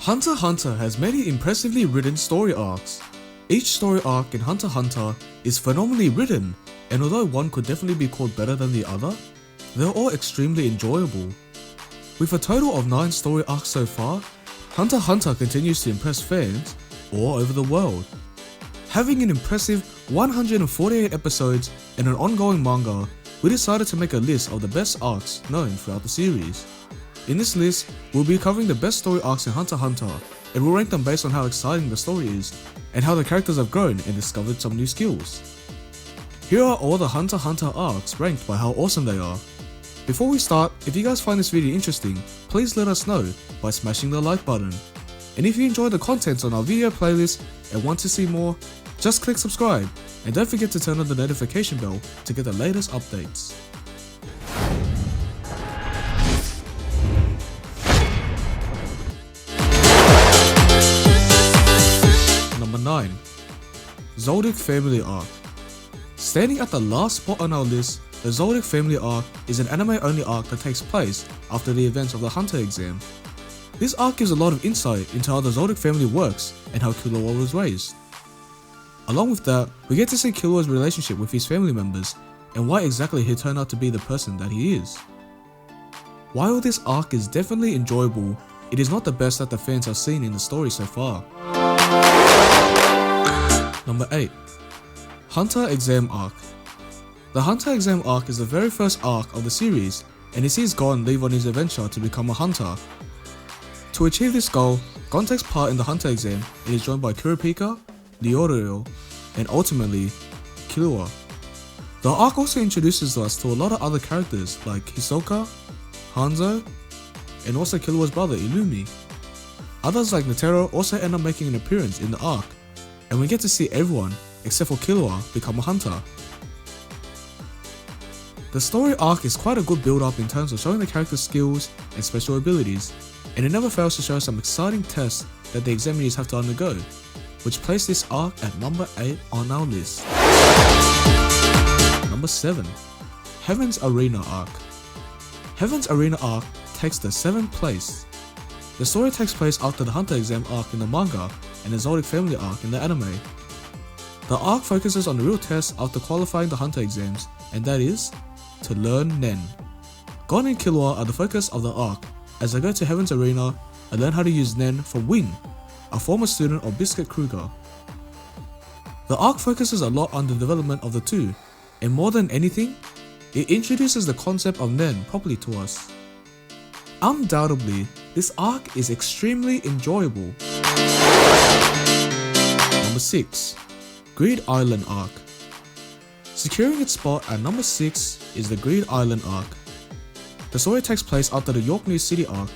Hunter x Hunter has many impressively written story arcs. Each story arc in Hunter x Hunter is phenomenally written, and although one could definitely be called better than the other, they're all extremely enjoyable. With a total of 9 story arcs so far, Hunter x Hunter continues to impress fans all over the world. Having an impressive 148 episodes and an ongoing manga, we decided to make a list of the best arcs known throughout the series. In this list, we'll be covering the best story arcs in Hunter x Hunter, and we'll rank them based on how exciting the story is, and how the characters have grown and discovered some new skills. Here are all the Hunter x Hunter arcs ranked by how awesome they are. Before we start, if you guys find this video interesting, please let us know by smashing the like button. And if you enjoy the content on our video playlist and want to see more, just click subscribe, and don't forget to turn on the notification bell to get the latest updates. Number 9. Zodiac Family Arc. Standing at the last spot on our list, the Zodiac Family Arc is an anime-only arc that takes place after the events of the Hunter exam. This arc gives a lot of insight into how the Zodiac family works and how Killua was raised. Along with that, we get to see Killua's relationship with his family members and why exactly he turned out to be the person that he is. While this arc is definitely enjoyable, it is not the best that the fans have seen in the story so far. Number 8. Hunter Exam Arc. The Hunter Exam Arc is the very first arc of the series, and he sees Gon leave on his adventure to become a hunter. To achieve this goal, Gon takes part in the Hunter exam and is joined by Kurapika, Leorio, and ultimately, Killua. The arc also introduces us to a lot of other characters like Hisoka, Hanzo, and also Killua's brother Illumi. Others like Netero also end up making an appearance in the arc, and we get to see everyone, except for Killua, become a hunter. The story arc is quite a good build up in terms of showing the character's skills and special abilities, and it never fails to show some exciting tests that the examinees have to undergo, which place this arc at number 8 on our list. Number 7. Heaven's Arena Arc. Heaven's Arena Arc takes the 7th place. The story takes place after the Hunter exam arc in the manga and the Zodiac family arc in the anime. The arc focuses on the real test after qualifying the Hunter exams, and that is, to learn Nen. Gon and Killua are the focus of the arc, as they go to Heaven's Arena and learn how to use Nen from Win, a former student of Biscuit Kruger. The arc focuses a lot on the development of the two, and more than anything, it introduces the concept of Nen properly to us. Undoubtedly, this arc is extremely enjoyable. Number 6. Greed Island Arc. Securing its spot at number 6 is the Greed Island Arc. The story takes place after the VORKNEW City arc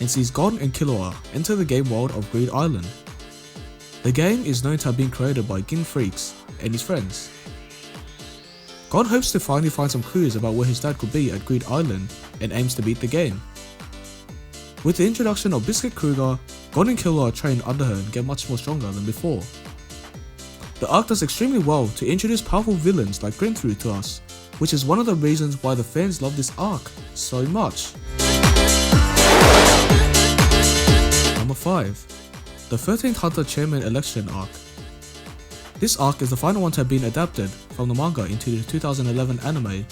and sees Gon and Killua enter the game world of Greed Island. The game is known to have been created by Freecss and his friends. Gon hopes to finally find some clues about where his dad could be at Greed Island and aims to beat the game. With the introduction of Biscuit Kruger, Gon and Killua train under her and get much more stronger than before. The arc does extremely well to introduce powerful villains like Grinthru to us, which is one of the reasons why the fans love this arc so much. Number 5. The 13th Hunter Chairman Election Arc. This arc is the final one to have been adapted from the manga into the 2011 anime,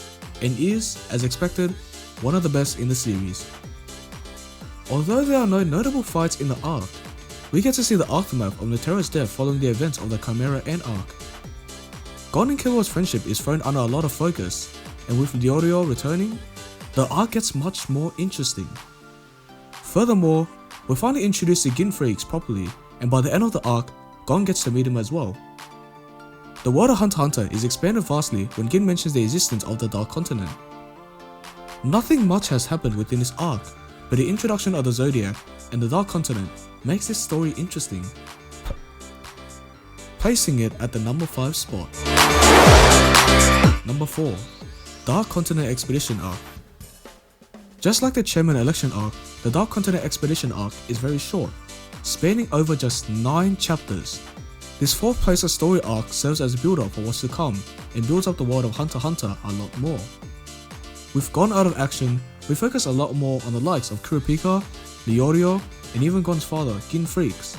and is, as expected, one of the best in the series. Although there are no notable fights in the arc, we get to see the aftermath of Netero's death following the events of the CHIMERA End arc. Gon and Killua's friendship is thrown under a lot of focus, and with Leorio returning, the arc gets much more interesting. Furthermore, we're finally introduced to Freecss properly, and by the end of the arc, Gon gets to meet him as well. The world of Hunter x Hunter is expanded vastly when Gin mentions the existence of the Dark Continent. Nothing much has happened within this arc, but the introduction of the Zodiac and the Dark Continent makes this story interesting, placing it at the number 5 spot. Number 4. Dark Continent Expedition Arc. Just like the Chairman Election Arc, the Dark Continent Expedition Arc is very short, spanning over just 9 chapters. This 4th place of story arc serves as a build-up for what's to come and builds up the world of Hunter x Hunter a lot more. With Gon out of action, we focus a lot more on the likes of Kurapika, Leorio, and even Gon's father, Gin Freecss.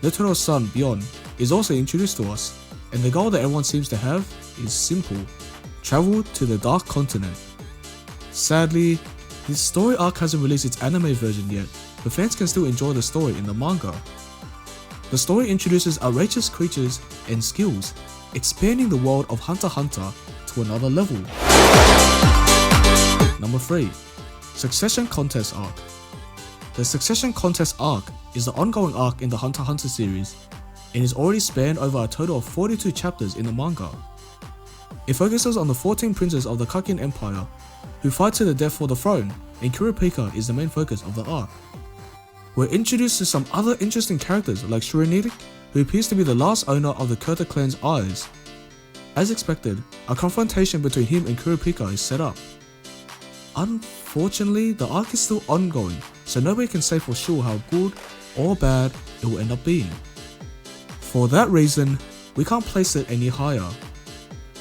Netero's son, Bjorn, is also introduced to us, and the goal that everyone seems to have is simple: travel to the Dark Continent. Sadly, this story arc hasn't released its anime version yet, but fans can still enjoy the story in the manga. The story introduces outrageous creatures and skills, expanding the world of Hunter x Hunter to another level. Number 3. Succession Contest Arc. The Succession Contest Arc is the ongoing arc in the Hunter x Hunter series, and is already spanned over a total of 42 chapters in the manga. It focuses on the 14 princes of the Kakin Empire, who fight to the death for the throne, and Kurapika is the main focus of the arc. We're introduced to some other interesting characters like Shurinirik, who appears to be the last owner of the Kurta clan's eyes. As expected, a confrontation between him and Kurapika is set up. Unfortunately, the arc is still ongoing, so nobody can say for sure how good or bad it will end up being. For that reason, we can't place it any higher.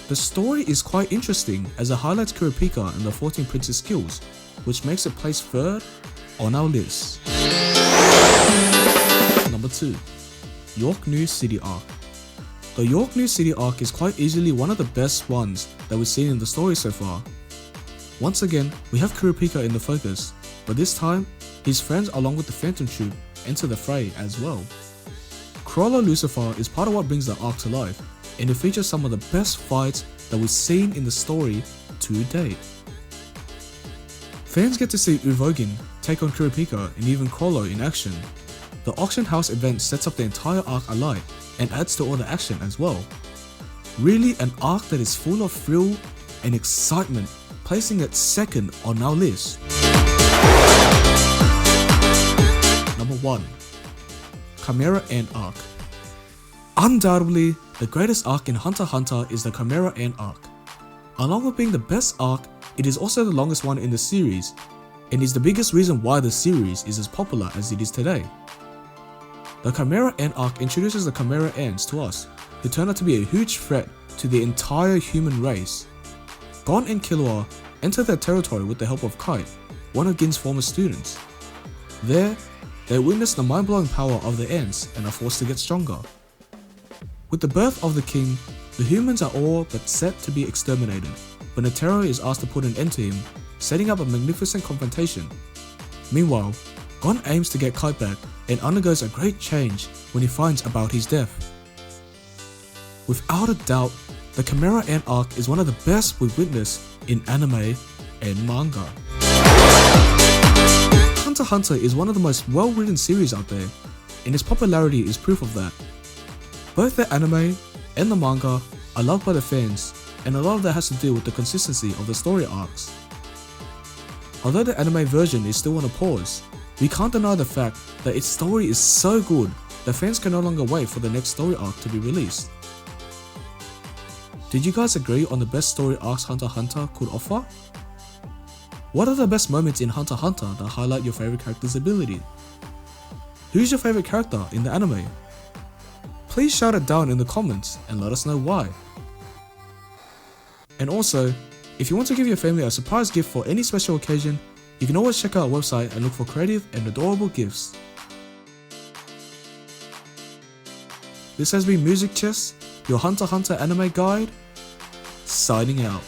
The story is quite interesting as it highlights Kurapika and the 14 princes' skills, which makes it place 3rd on our list. Number 2. VORKNEW City Arc. The VORKNEW City Arc is quite easily one of the best ones that we've seen in the story so far. Once again, we have Kurapika in the focus, but this time, his friends along with the Phantom Troop enter the fray as well. Crawler Lucifer is part of what brings the arc to life, and it features some of the best fights that we've seen in the story to date. Fans get to see Uvogin take on Kurapika and even Crawler in action. The auction house event sets up the entire arc alight and adds to all the action as well. Really an arc that is full of thrill and excitement, placing it 2nd on our list. Number 1. CHIMERA Ant Arc. Undoubtedly, the greatest arc in Hunter x Hunter is the CHIMERA Ant Arc. Along with being the best arc, it is also the longest one in the series, and is the biggest reason why the series is as popular as it is today. The CHIMERA Ant Arc introduces the Chimera Ants to us, who turn out to be a huge threat to the entire human race. Gon and Killua enter their territory with the help of Kite, one of Gin's former students. There, they witness the mind-blowing power of the ants and are forced to get stronger. With the birth of the king, the humans are all but set to be exterminated, but Netero is asked to put an end to him, setting up a magnificent confrontation. Meanwhile, Gon aims to get Kite back and undergoes a great change when he finds about his death. Without a doubt, the CHIMERA Ant Arc is one of the best we've witnessed in anime and manga. Hunter x Hunter is one of the most well-written series out there, and its popularity is proof of that. Both the anime and the manga are loved by the fans, and a lot of that has to do with the consistency of the story arcs. Although the anime version is still on a pause, we can't deny the fact that its story is so good that fans can no longer wait for the next story arc to be released. Did you guys agree on the best story arcs Hunter x Hunter could offer? What are the best moments in Hunter x Hunter that highlight your favorite character's ability? Who's your favorite character in the anime? Please shout it down in the comments and let us know why. And also, if you want to give your family a surprise gift for any special occasion, you can always check out our website and look for creative and adorable gifts. This has been Music Chess, your Hunter x Hunter anime guide, signing out.